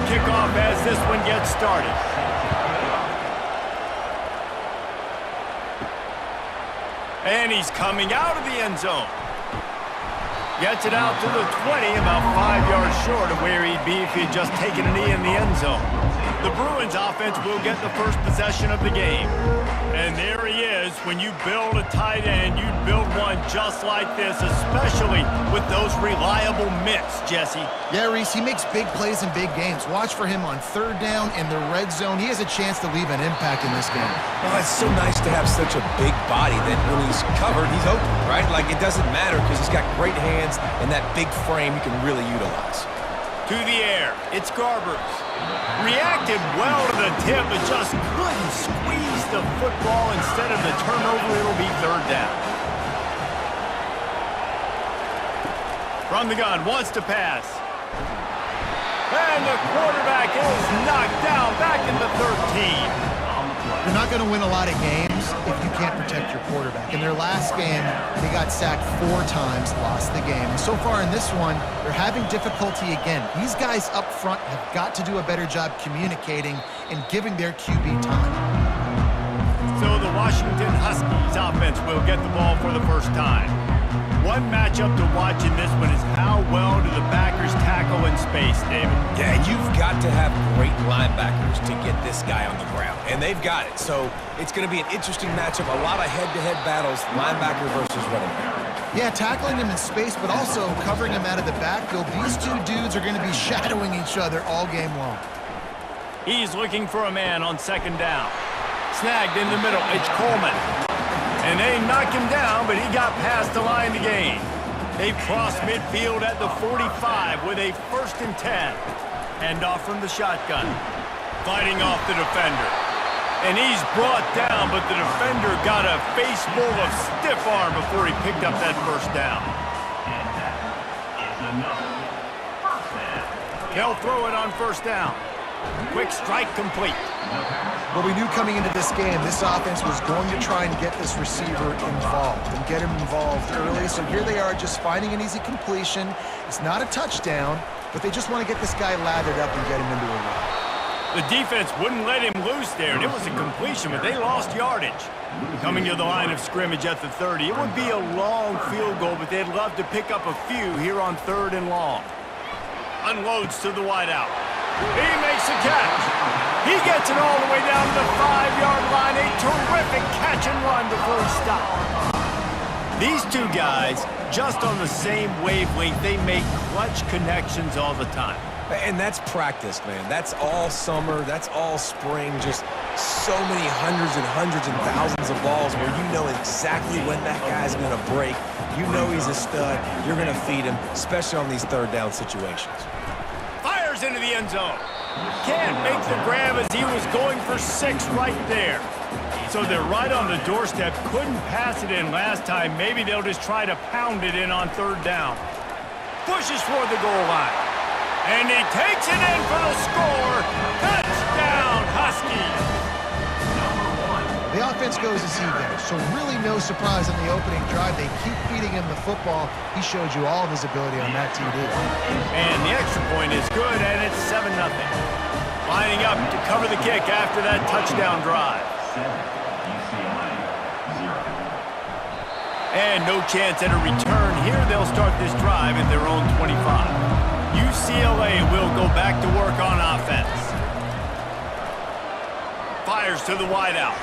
kickoff as this one gets started. And he's coming out of the end zone. Gets it out to the 20, about 5 yards short of where he'd be if he had just taken a knee in the end zone. The Bruins offense will get the first possession of the game. And there he is. When you build a tight end, you build one just like this, especially with those reliable mitts, Jesse. Yeah, Reese, he makes big plays in big games. Watch for him on third down in the red zone. He has a chance to leave an impact in this game. Well, it's so nice to have such a big body that when he's covered, he's open, right? Like, it doesn't matter because he's got great hands and that big frame you can really utilize. To the air, it's Garbers. Reacted well to the tip, but just couldn't squeeze the football. Instead of the turnover, it'll be third down. From the gun, wants to pass. And the quarterback is knocked down back in the 13. You're not going to win a lot of games if you can't protect your quarterback. In their last game, they got sacked 4 times, lost the game. And so far in this one, they're having difficulty again. These guys up front have got to do a better job communicating and giving their QB time. So the Washington Huskies offense will get the ball for the first time. One matchup to watch in this one is how well do the backers tackle in space, David? Yeah, and you've got to have great linebackers to get this guy on the ground, and they've got it. So it's going to be an interesting matchup, a lot of head-to-head battles, linebacker versus running back. Yeah, tackling him in space, but also covering him out of the backfield. These two dudes are going to be shadowing each other all game long. He's looking for a man on second down. Snagged in the middle, it's Coleman. And they knock him down, but he got past the line to gain. They've crossed midfield at the 45 with a 1st and 10. Hand off from the shotgun. Fighting off the defender. And he's brought down, but the defender got a face full of stiff arm before he picked up that first down. They'll throw it on first down. Quick strike complete. Well, we knew coming into this game, this offense was going to try and get this receiver involved and get him involved early. So here they are just finding an easy completion. It's not a touchdown, but they just want to get this guy lathered up and get him into a run. The defense wouldn't let him loose there, and it was a completion, but they lost yardage. Coming to the line of scrimmage at the 30, it would be a long field goal, but they'd love to pick up a few here on 3rd and long. Unloads to the wideout. He makes a catch. He gets it all the way down to the 5-yard line. A terrific catch and run before he stopped. These two guys, just on the same wavelength, they make clutch connections all the time. And that's practice, man. That's all summer. That's all spring. Just so many hundreds and thousands of balls where you know exactly when that guy's going to break. You know he's a stud. You're going to feed him, especially on these 3rd down situations. Fires into the end zone. Can't make the grab as he was going for 6 right there. So they're right on the doorstep. Couldn't pass it in last time. Maybe they'll just try to pound it in on 3rd down. Pushes for the goal line. And he takes it in for the score. Touchdown, Huskies. The offense goes as he goes, so really no surprise on the opening drive. They keep feeding him the football. He showed you all of his ability on that TD. And the extra point is good, and it's 7-0. Lining up to cover the kick after that touchdown drive. And no chance at a return here. They'll start this drive at their own 25. UCLA will go back to work on offense. Fires to the wideout.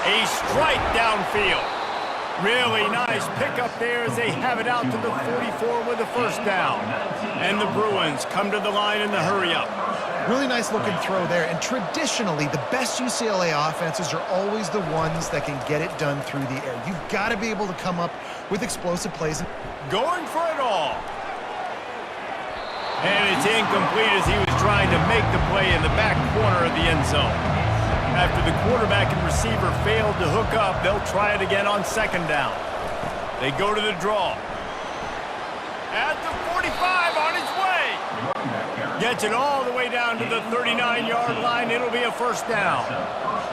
A strike downfield. Really nice pickup there as they have it out to the 44 with a 1st down. And the Bruins come to the line in the hurry-up. Really nice looking throw there. And traditionally, the best UCLA offenses are always the ones that can get it done through the air. You've got to be able to come up with explosive plays. Going for it all. And it's incomplete as he was trying to make the play in the back corner of the end zone. After the quarterback and receiver failed to hook up, they'll try it again on 2nd down. They go to the draw. At the 45 on his way. Gets it all the way down to the 39-yard line. It'll be a 1st down.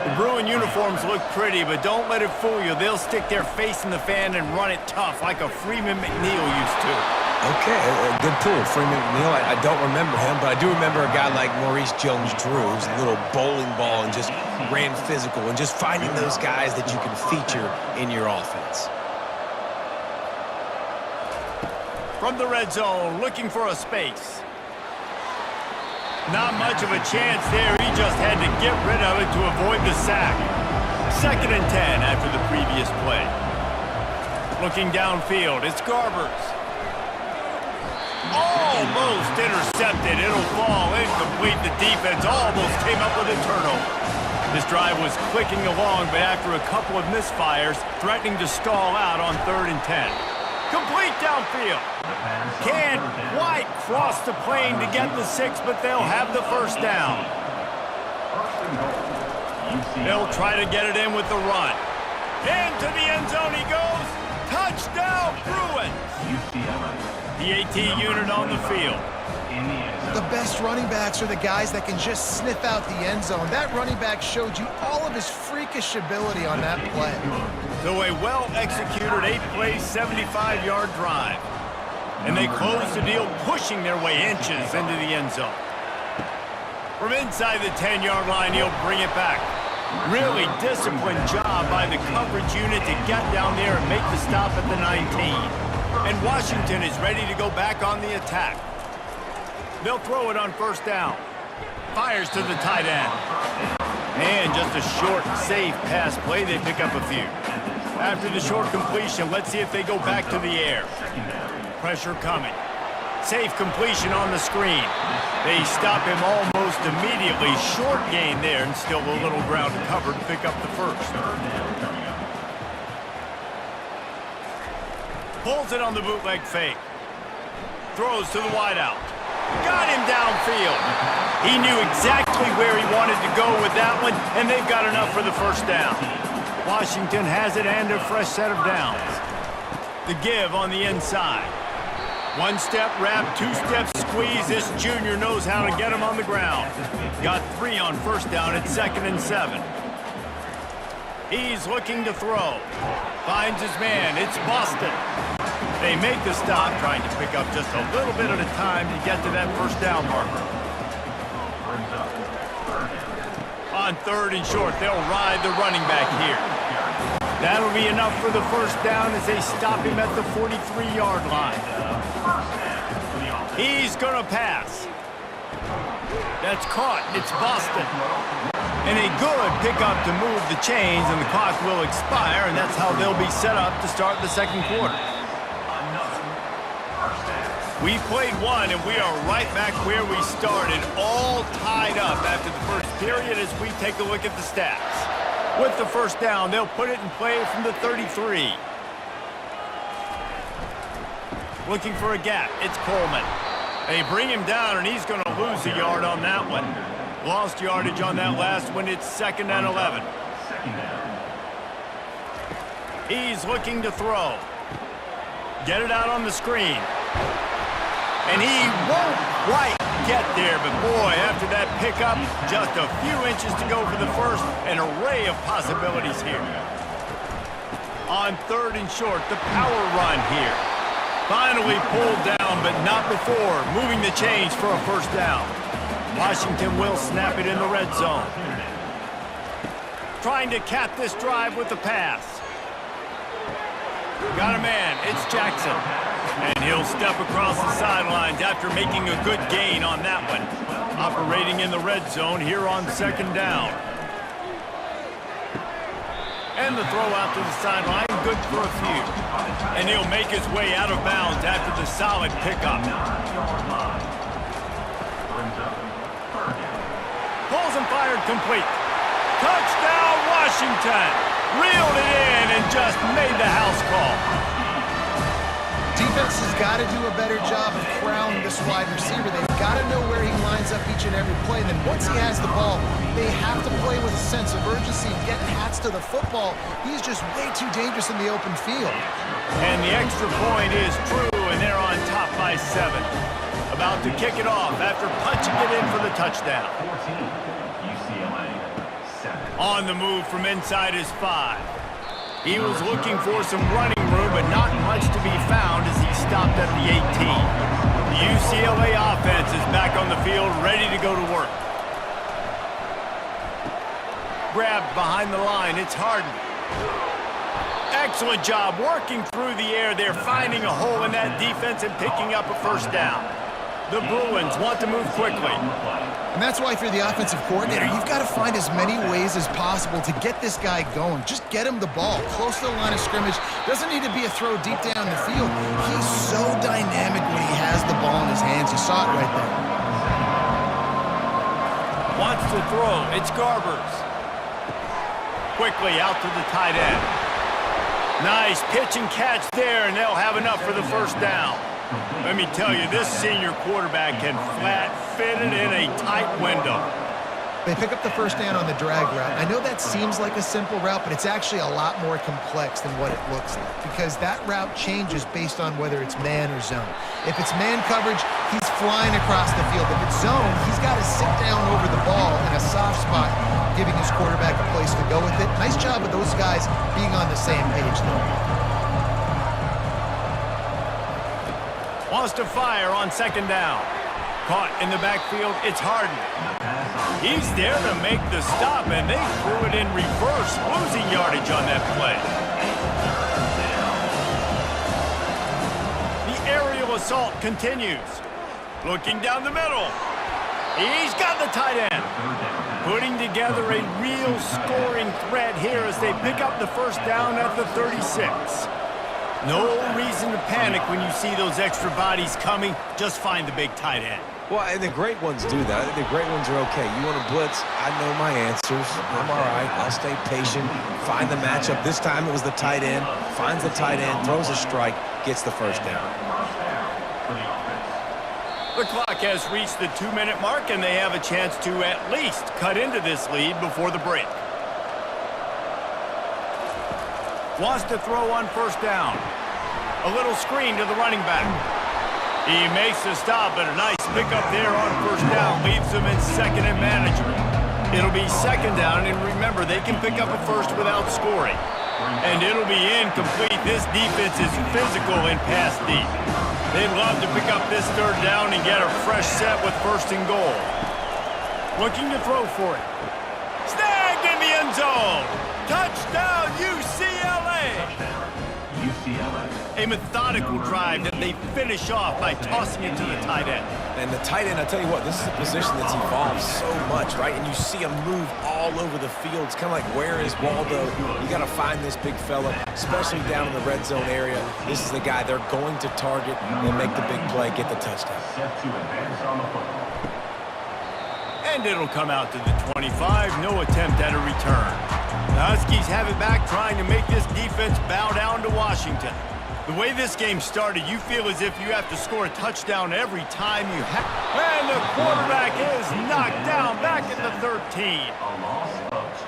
The Bruin uniforms look pretty, but don't let it fool you. They'll stick their face in the fan and run it tough like a Freeman McNeil used to. Okay, a good pull. Freeman McNeil, I don't remember him, but I do remember a guy like Maurice Jones-Drew, who's a little bowling ball and just ran physical, and just finding those guys that you can feature in your offense. From the red zone, looking for a space. Not much of a chance there. He just had to get rid of it to avoid the sack. 2nd and 10 after the previous play. Looking downfield, it's Garbers. Almost intercepted. It'll fall incomplete. The defense almost came up with a turnover. This drive was clicking along, but after a couple of misfires, threatening to stall out on 3rd and 10. Complete downfield. Can't quite cross the plane to get the 6, but they'll have the first down. They'll try to get it in with the run. Into the end zone he goes. Touchdown, Bruins. The AT unit on the field. The best running backs are the guys that can just sniff out the end zone. That running back showed you all of his freakish ability on that play. So a well-executed 8-play, 75-yard drive. And they close the deal, pushing their way inches into the end zone. From inside the 10-yard line, he'll bring it back. Really disciplined job by the coverage unit to get down there and make the stop at the 19. And Washington is ready to go back on the attack. They'll throw it on 1st down. Fires to the tight end. And just a short, safe pass play. They pick up a few. After the short completion, let's see if they go back to the air. Pressure coming. Safe completion on the screen. They stop him almost immediately. Short gain there, and still a little ground covered to pick up the first. Pulls it on the bootleg fake. Throws to the wideout. Got him downfield. He knew exactly where he wanted to go with that one, and they've got enough for the first down. Washington has it and a fresh set of downs. The give on the inside. 1-step wrap, 2-step squeeze. This junior knows how to get him on the ground. Got 3 on 1st down at 2nd and 7. He's looking to throw. Finds his man. It's Boston. They make the stop, trying to pick up just a little bit at a time to get to that first down marker. On 3rd and short, they'll ride the running back here. That'll be enough for the first down as they stop him at the 43-yard line. He's going to pass. That's caught. It's Boston. And a good pickup to move the chains, and the clock will expire, and that's how they'll be set up to start the 2nd quarter. We've played one, and we are right back where we started, all tied up after the first period as we take a look at the stats. With the first down, they'll put it in play from the 33. Looking for a gap. It's Coleman. They bring him down, and he's going to lose a yard on that one. Lost yardage on that last one. It's 2nd and 11. He's looking to throw. Get it out on the screen. And he won't quite get there, but boy, after that pickup, just a few inches to go for the first. An array of possibilities here. On 3rd and short, the power run here. Finally pulled down, but not before moving the chains for a first down. Washington will snap it in the red zone. Trying to cap this drive with the pass. Got a man. It's Jackson. And he'll step across the sidelines after making a good gain on that one. Operating in the red zone here on 2nd down. And the throw out to the sideline, good for a few. And he'll make his way out of bounds after the solid pickup. Pulls and fired complete. Touchdown, Washington! Reeled it in and just made the house call. Defense has got to do a better job of crowning this wide receiver. They've got to know where he lines up each and every play. And then once he has the ball, they have to play with a sense of urgency and get hats to the football. He's just way too dangerous in the open field. And the extra point is true, and they're on top by 7. About to kick it off after punching it in for the touchdown. UCLA, 7. On the move from inside is 5. He was looking for some running room, but not much to be found as he stopped at the 18. The UCLA offense is back on the field, ready to go to work. Grabbed behind the line, it's Harden. Excellent job working through the air there, finding a hole in that defense and picking up a first down. The Bruins want to move quickly. And that's why if you're the offensive coordinator, you've got to find as many ways as possible to get this guy going. Just get him the ball close to the line of scrimmage. Doesn't need to be a throw deep down the field. He's so dynamic when he has the ball in his hands. You saw it right there. Wants to throw. It's Garbers. Quickly out to the tight end. Nice pitch and catch there, and they'll have enough for the first down. Let me tell you, this senior quarterback can flat fit it in a tight window. They pick up the first down on the drag route. I know that seems like a simple route, but it's actually a lot more complex than what it looks like because that route changes based on whether it's man or zone. If it's man coverage, he's flying across the field. If it's zone, he's got to sit down over the ball in a soft spot, giving his quarterback a place to go with it. Nice job of those guys being on the same page, though. Wants to fire on second down. Caught in the backfield, it's Harden. He's there to make the stop, and they threw it in reverse, losing yardage on that play. The aerial assault continues. Looking down the middle. He's got the tight end. Putting together a real scoring threat here as they pick up the first down at the 36. No reason to panic when you see those extra bodies coming. Just find the big tight end. Well, and the great ones do that. The great ones are okay. You want to blitz, I know my answers. I'm all right. I'll stay patient, find the matchup. This time it was the tight end. Finds the tight end, throws a strike, gets the first down. The clock has reached the 2-minute mark, and they have a chance to at least cut into this lead before the break. Wants to throw on first down. A little screen to the running back. He makes the stop, but a nice pickup there on first down leaves them in second and manageable. It'll be second down, and remember, they can pick up a first without scoring. And it'll be incomplete. This defense is physical and pass deep. They'd love to pick up this third down and get a fresh set with first and goal. Looking to throw for it. Snagged in the end zone. Touchdown, UCLA. UCLA. A methodical drive that they finish off by tossing it to the tight end. And the tight end, I tell you what, this is a position that's evolved so much, right? And you see him move all over the field. It's kind of like, where is Waldo? You got to find this big fella, especially down in the red zone area. This is the guy they're going to target and make the big play, get the touchdown. Set to advance on the football. And it'll come out to the 25. No attempt at a return. The Huskies have it back, trying to make this defense bow down to Washington. The way this game started, you feel as if you have to score a touchdown every time you have. And the quarterback is knocked down back at the 13.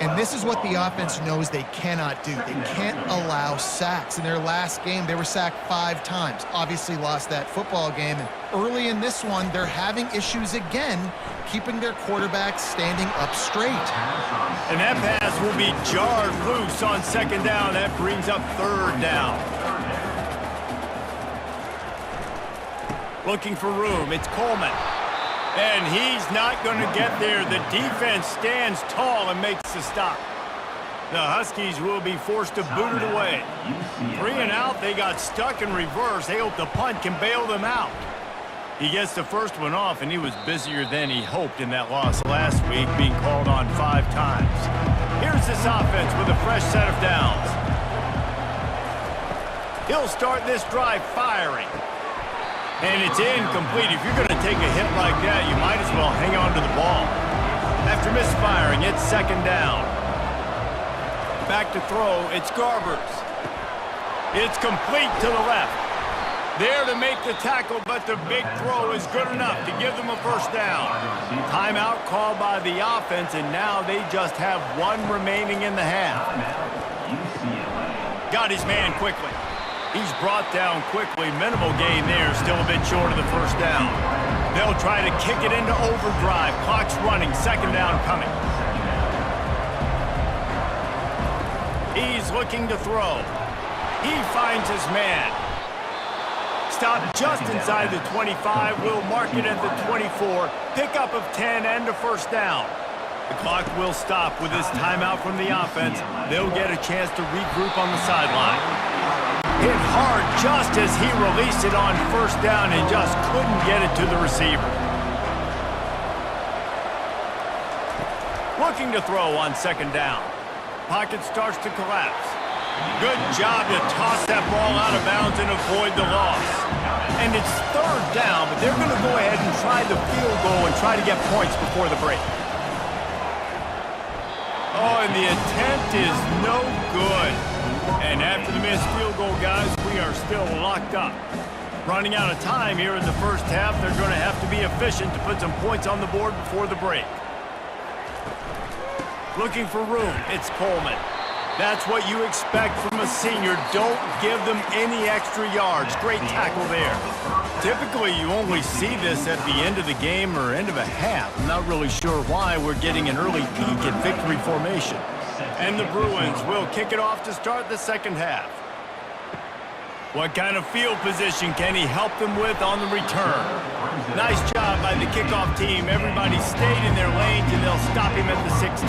And this is what the offense knows they cannot do. They can't allow sacks. In their last game, they were sacked 5 times. Obviously lost that football game. And early in this one, they're having issues again, keeping their quarterback standing up straight. And that pass will be jarred loose on second down. That brings up third down. Looking for room, it's Coleman. And he's not going to get there. The defense stands tall and makes the stop. The Huskies will be forced to boot it away. 3 and out, they got stuck in reverse. They hope the punt can bail them out. He gets the first one off, and he was busier than he hoped in that loss last week, being called on 5 times. Here's this offense with a fresh set of downs. He'll start this drive firing. And it's incomplete. If you're going to take a hit like that, you might as well hang on to the ball. After misfiring, it's second down. Back to throw, it's Garbers. It's complete to the left. There to make the tackle, but the big throw is good enough to give them a first down. Timeout called by the offense, and now they just have 1 remaining in the half. Got his man quickly. He's brought down quickly. Minimal gain there, still a bit short of the first down. They'll try to kick it into overdrive. Clock's running, second down coming. He's looking to throw. He finds his man. stop just inside the 25. We'll mark it at the 24. Pickup of 10 and a first down. The clock will stop with this timeout from the offense. They'll get a chance to regroup on the sideline. Hit hard just as he released it on first down and just couldn't get it to the receiver. Looking to throw on second down. Pocket starts to collapse. Good job to toss that ball out of bounds and avoid the loss. And it's third down, but they're going to go ahead and try the field goal and try to get points before the break. Oh, and the attempt is no good. And after the missed field goal, guys, we are still locked up. Running out of time here in the first half, they're going to have to be efficient to put some points on the board before the break. Looking for room, it's Coleman. That's what you expect from a senior. Don't give them any extra yards. Great tackle there. Typically, you only see this at the end of the game or end of a half. I'm not really sure why we're getting an early peek at victory formation. And the Bruins will kick it off to start the second half. What kind of field position can he help them with on the return? Nice job by the kickoff team. Everybody stayed in their lanes, and they'll stop him at the 16.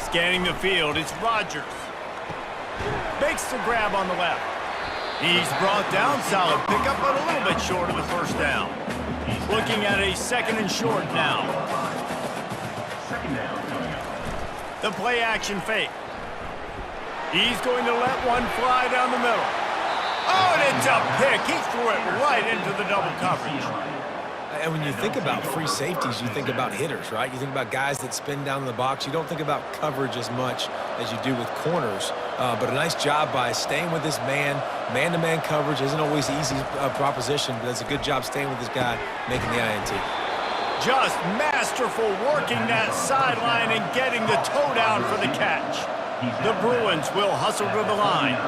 Scanning the field, it's Rodgers. Makes the grab on the left. He's brought down, solid pickup, but a little bit short of the first down. Looking at a second and short now. The play action fake. He's going to let one fly down the middle. Oh, and it's a pick. He threw it right into the double coverage. And when you think about free safeties, you think about hitters, right? You think about guys that spin down in the box. You don't think about coverage as much as you do with corners. But a nice job by staying with this man. Man-to-man coverage isn't always an easy proposition, but it's a good job staying with this guy, making the INT. Just masterful working that sideline and getting the toe down for the catch. The Bruins will hustle to the line.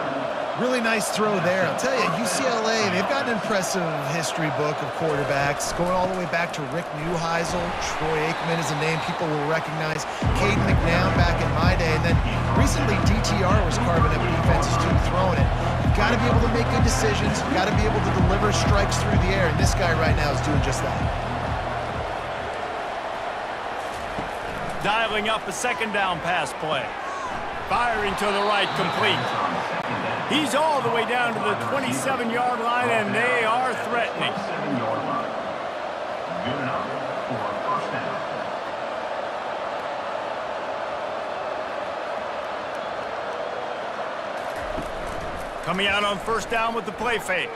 Really nice throw there. I'll tell you, UCLA, they've got an impressive history book of quarterbacks, going all the way back to Rick Neuheisel. Troy Aikman is a name people will recognize. Caden McNown back in my day. And then recently, DTR was carving up defenses too, throwing it. You've got to be able to make good decisions. You've got to be able to deliver strikes through the air. And this guy right now is doing just that. Dialing up a second down pass play. Firing to the right, complete. He's all the way down to the 27-yard line, and they are threatening. Good enough for a first down. Coming out on first down with the play fake.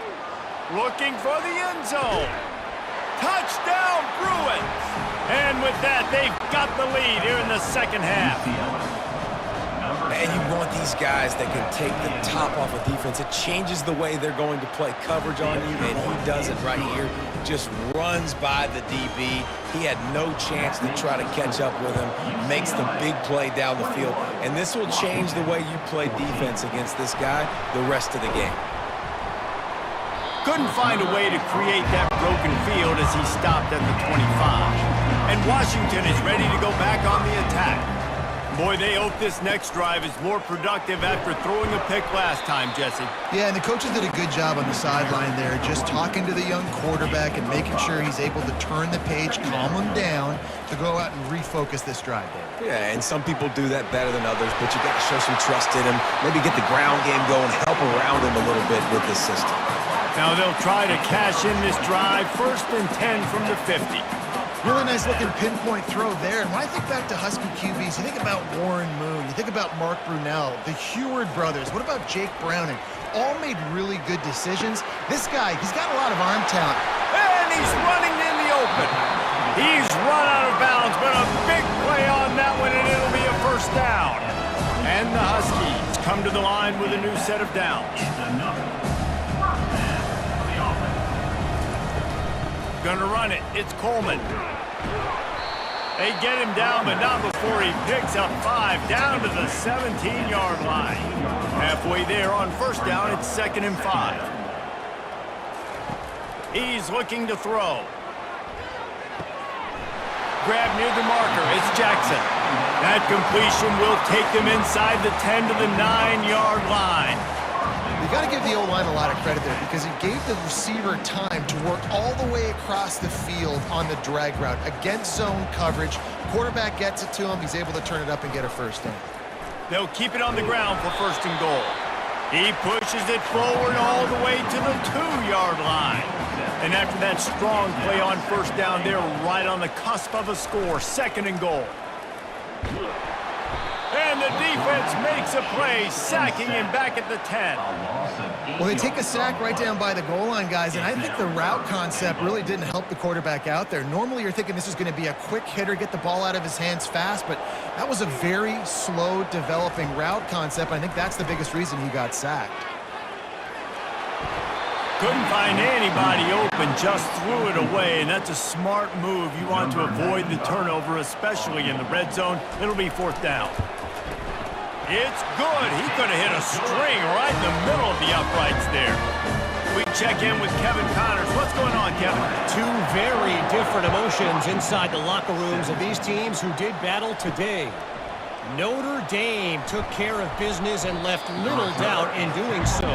Looking for the end zone. Touchdown, Bruins! And with that, they've got the lead here in the second half. And you want these guys that can take the top off of defense. It changes the way they're going to play coverage on you, and he does it right here. Just runs by the DB. He had no chance to try to catch up with him. Makes the big play down the field. And this will change the way you play defense against this guy the rest of the game. Couldn't find a way to create that broken field as he stopped at the 25. And Washington is ready to go back on the attack. Boy, they hope this next drive is more productive after throwing a pick last time, Jesse. Yeah, and the coaches did a good job on the sideline there, just talking to the young quarterback and making sure he's able to turn the page, calm him down, to go out and refocus this drive there. Yeah, and some people do that better than others, but you got to show some trust in him, maybe get the ground game going, help around him a little bit with this system. Now they'll try to cash in this drive, 1st and 10 from the 50. Really nice looking pinpoint throw there. And when I think back to Husky QBs, you think about Warren Moon, you think about Mark Brunell, the Heward brothers. What about Jake Browning? All made really good decisions. This guy, he's got a lot of arm talent. And he's running in the open. He's run out of bounds, but a big play on that one, and it'll be a first down. And the Huskies come to the line with a new set of downs. Gonna run it. It's Coleman. They get him down, but not before he picks up 5 down to the 17-yard line. Halfway there on first down, it's 2nd and 5. He's looking to throw. Grab near the marker. It's Jackson. That completion will take them inside the 10 to the 9-yard line. The got to give the O-line a lot of credit there because he gave the receiver time to work all the way across the field on the drag route against zone coverage. Quarterback gets it to him. He's able to turn it up and get a first down. They'll keep it on the ground for 1st and goal. He pushes it forward all the way to the 2-yard line. And after that strong play on 1st down, they're right on the cusp of a score. 2nd and goal. And the defense makes a play, sacking him back at the 10. Well, they take a sack right down by the goal line, guys, and I think the route concept really didn't help the quarterback out there. Normally, you're thinking this is going to be a quick hitter, get the ball out of his hands fast, but that was a very slow developing route concept. I think that's the biggest reason he got sacked. Couldn't find anybody open, just threw it away, and that's a smart move. You want to avoid the turnover, especially in the red zone. It'll be 4th down. It's good. He could have hit a string right in the middle of the uprights there. We check in with Kevin Connors. What's going on, Kevin? Two very different emotions inside the locker rooms of these teams who did battle today. Notre Dame took care of business and left little doubt in doing so.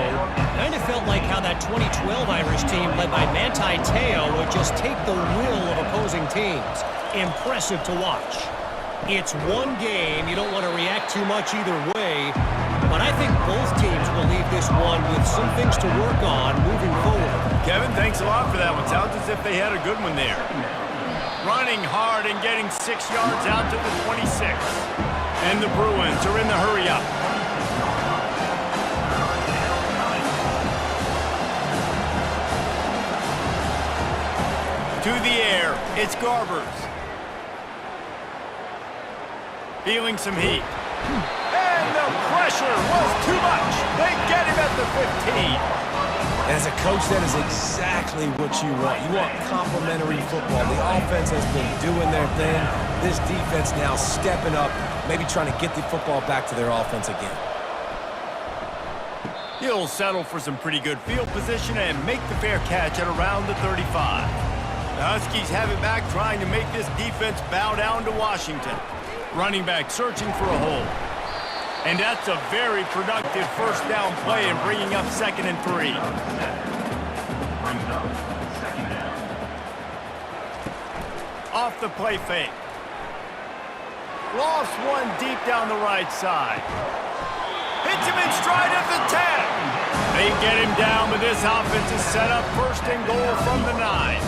Kind of felt like how that 2012 Irish team led by Manti Te'o would just take the will of opposing teams. Impressive to watch. It's one game. You don't want to react too much either way. But I think both teams will leave this one with some things to work on moving forward. Kevin, thanks a lot for that one. Sounds as if they had a good one there. Running hard and getting 6 yards out to the 26. And the Bruins are in the hurry-up. To the air, it's Garbers. Feeling some heat. And the pressure was too much. They get him at the 15. As a coach, that is exactly what you want. You want complementary football. The offense has been doing their thing. This defense now stepping up, maybe trying to get the football back to their offense again. He'll settle for some pretty good field position and make the fair catch at around the 35. The Huskies have it back, trying to make this defense bow down to Washington. Running back searching for a hole. And that's a very productive 1st down play and bringing up 2nd and 3. Off the play fake. Lost one deep down the right side. Hits him in stride at the 10. They get him down, but this offense is set up 1st and goal from the 9.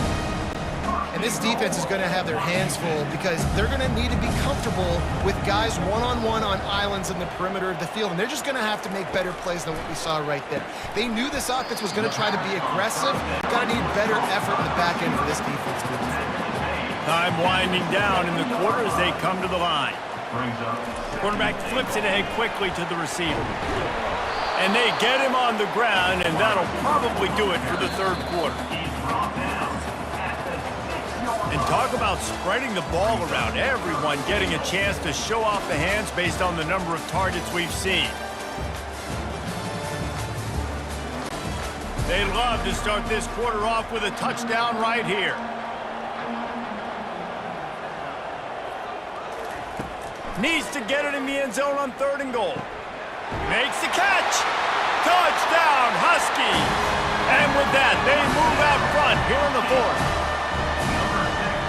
And this defense is going to have their hands full because they're going to need to be comfortable with guys one-on-one on islands in the perimeter of the field. And they're just going to have to make better plays than what we saw right there. They knew this offense was going to try to be aggressive. Got to need better effort in the back end for this defense moving forward. Time winding down in the quarter as they come to the line. Quarterback flips it ahead quickly to the receiver. And they get him on the ground, and that'll probably do it for the 3rd quarter. And talk about spreading the ball around. Everyone getting a chance to show off the hands based on the number of targets we've seen. They'd love to start this quarter off with a touchdown right here. Needs to get it in the end zone on 3rd and goal. Makes the catch. Touchdown, Huskies. And with that, they move out front here in the 4th.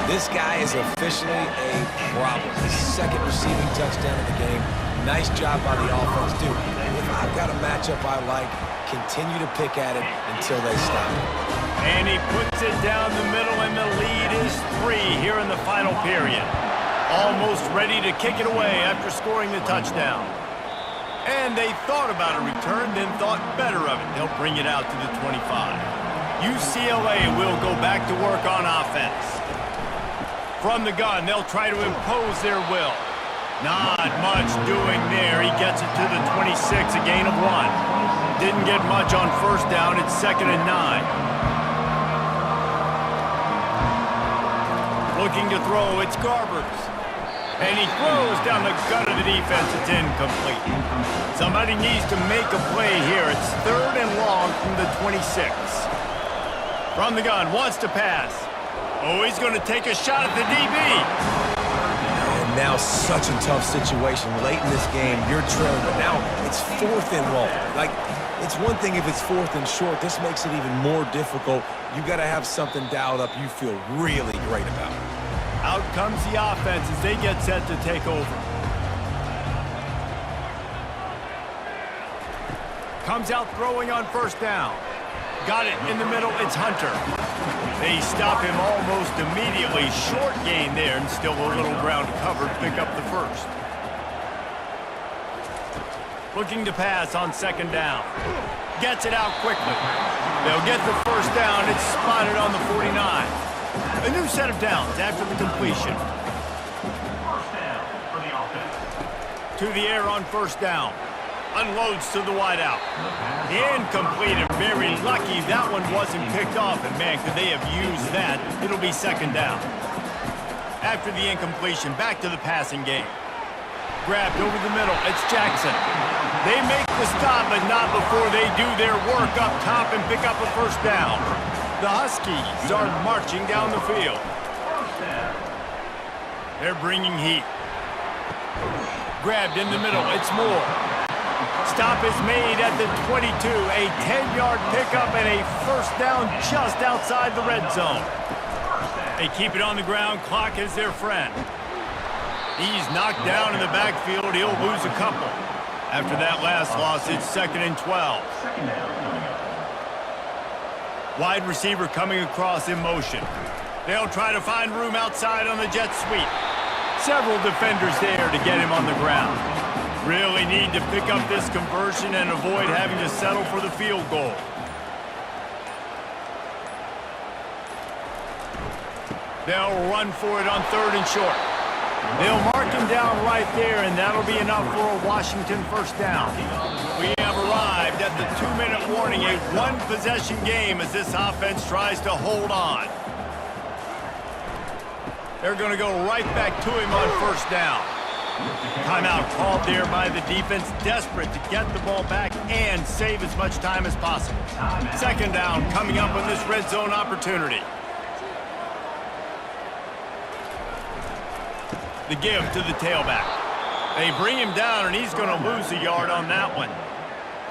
This guy is officially a problem. His 2nd receiving touchdown of the game. Nice job by the offense, dude. If I've got a matchup I like, continue to pick at it until they stop it. And he puts it down the middle, and the lead is 3 here in the final period. Almost ready to kick it away after scoring the touchdown. And they thought about a return, then thought better of it. They'll bring it out to the 25. UCLA will go back to work on offense. From the gun, they'll try to impose their will. Not much doing there. He gets it to the 26, a gain of 1. Didn't get much on 1st down. It's 2nd and 9. Looking to throw, it's Garbers. And he throws down the gut of the defense. It's incomplete. Somebody needs to make a play here. It's 3rd and long from the 26. From the gun, wants to pass. Oh, he's going to take a shot at the DB. And now such a tough situation. Late in this game, you're trailing, but now it's 4th and long. Like, It's one thing if it's 4th and short. This makes it even more difficult. You got to have something dialed up you feel really great about. Out comes the offense as they get set to take over. Comes out throwing on first down. Got it in the middle. It's Hunter. They stop him almost immediately. Short gain there and still a little ground to cover to pick up the first. Looking to pass on second down. Gets it out quickly. They'll get the first down. It's spotted on the 49. A new set of downs after the completion. First down for the offense. To the air on first down. Unloads to the wideout. Incomplete and very lucky that one wasn't picked off. And man, could they have used that. It'll be second down. After the incompletion, back to the passing game. Grabbed over the middle. It's Jackson. They make the stop, but not before they do their work up top and pick up a first down. The Huskies are marching down the field. They're bringing heat. Grabbed in the middle. It's Moore. Stop is made at the 22. A 10-yard pickup and a first down just outside the red zone. They keep it on the ground. Clock is their friend. He's knocked down in the backfield. He'll lose a couple. After that last loss, it's 2nd and 12. Wide receiver coming across in motion. They'll try to find room outside on the jet sweep. Several defenders there to get him on the ground. Really need to pick up this conversion and avoid having to settle for the field goal. They'll run for it on 3rd and short. They'll mark him down right there, and that'll be enough for a Washington first down. We have arrived at the 2-minute warning, a one-possession game as this offense tries to hold on. They're going to go right back to him on first down. Timeout called there by the defense, desperate to get the ball back and save as much time as possible. Second down coming up on this red zone opportunity. The give to the tailback. They bring him down, and he's going to lose a yard on that one.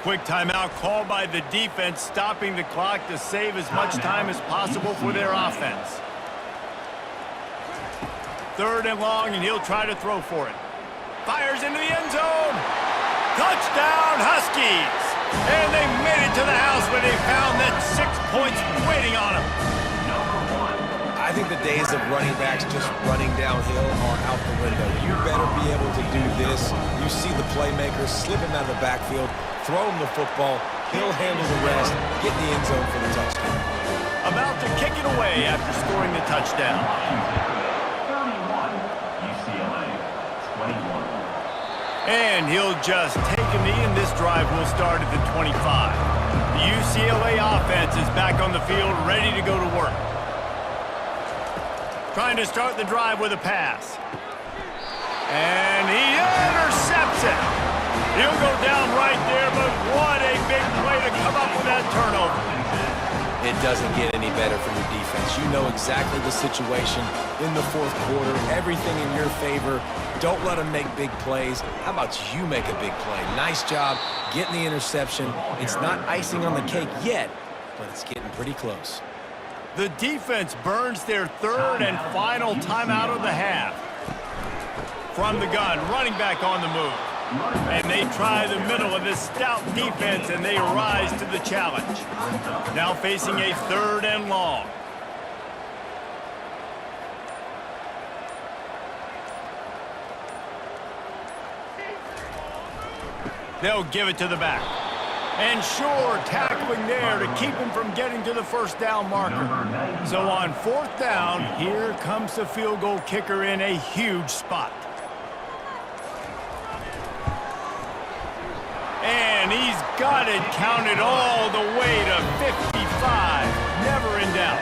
Quick timeout called by the defense, stopping the clock to save as much time as possible for their offense. 3rd and long, and he'll try to throw for it. Fires into the end zone. Touchdown, Huskies! And they made it to the house where they found that 6 points waiting on them. I think the days of running backs just running downhill are out the window. You better be able to do this. You see the playmakers slip him out of the backfield, throw him the football, he'll handle the rest, get in the end zone for the touchdown. About to kick it away after scoring the touchdown. 31, UCLA, 21. And he'll just take a knee, and this drive will start at the 25. The UCLA offense is back on the field, ready to go to work. Trying to start the drive with a pass. And he intercepts it. He'll go down right there, but what a big play to come up with that turnover. It doesn't get any better for your defense. You know exactly the situation in the 4th quarter, everything in your favor. Don't let them make big plays. How about you make a big play? Nice job getting the interception. It's not icing on the cake yet, but it's getting pretty close. The defense burns their 3rd and final timeout of the half. From the gun, running back on the move. And they try the middle of this stout defense, and they rise to the challenge. Now facing a 3rd and long. They'll give it to the back. And sure, tackling there to keep him from getting to the first down marker. So on 4th down, here comes the field goal kicker in a huge spot. And he's got it counted all the way to 55. Never in doubt.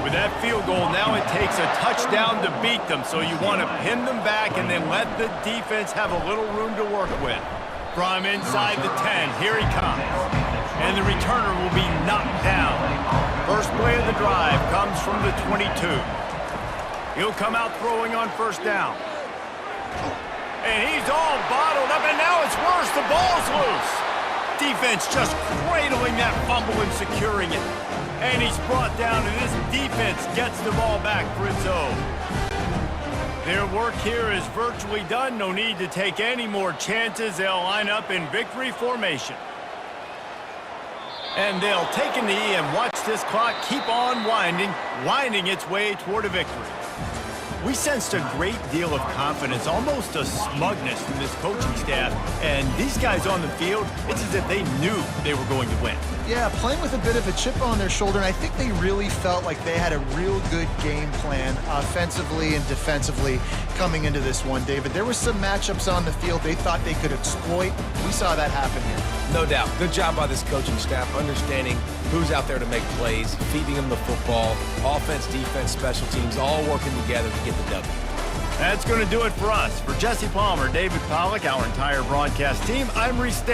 With that field goal, now it takes a touchdown to beat them. So you want to pin them back and then let the defense have a little room to work with. From inside the 10, here he comes. And the returner will be knocked down. First play of the drive comes from the 22. He'll come out throwing on first down. And he's all bottled up, and now it's worse. The ball's loose. Defense just cradling that fumble and securing it. And he's brought down, and this defense gets the ball back for its own. Their work here is virtually done. No need to take any more chances. They'll line up in victory formation. And they'll take a knee and watch this clock keep on winding its way toward a victory. We sensed a great deal of confidence, almost a smugness from this coaching staff. And these guys on the field, it's as if they knew they were going to win. Yeah, playing with a bit of a chip on their shoulder, and I think they really felt like they had a real good game plan offensively and defensively coming into this one, David. There were some matchups on the field they thought they could exploit. We saw that happen here. No doubt. Good job by this coaching staff, understanding who's out there to make plays, feeding them the football, offense, defense, special teams, all working together to get the W. That's going to do it for us. For Jesse Palmer, David Pollack, our entire broadcast team, I'm Reese Davis.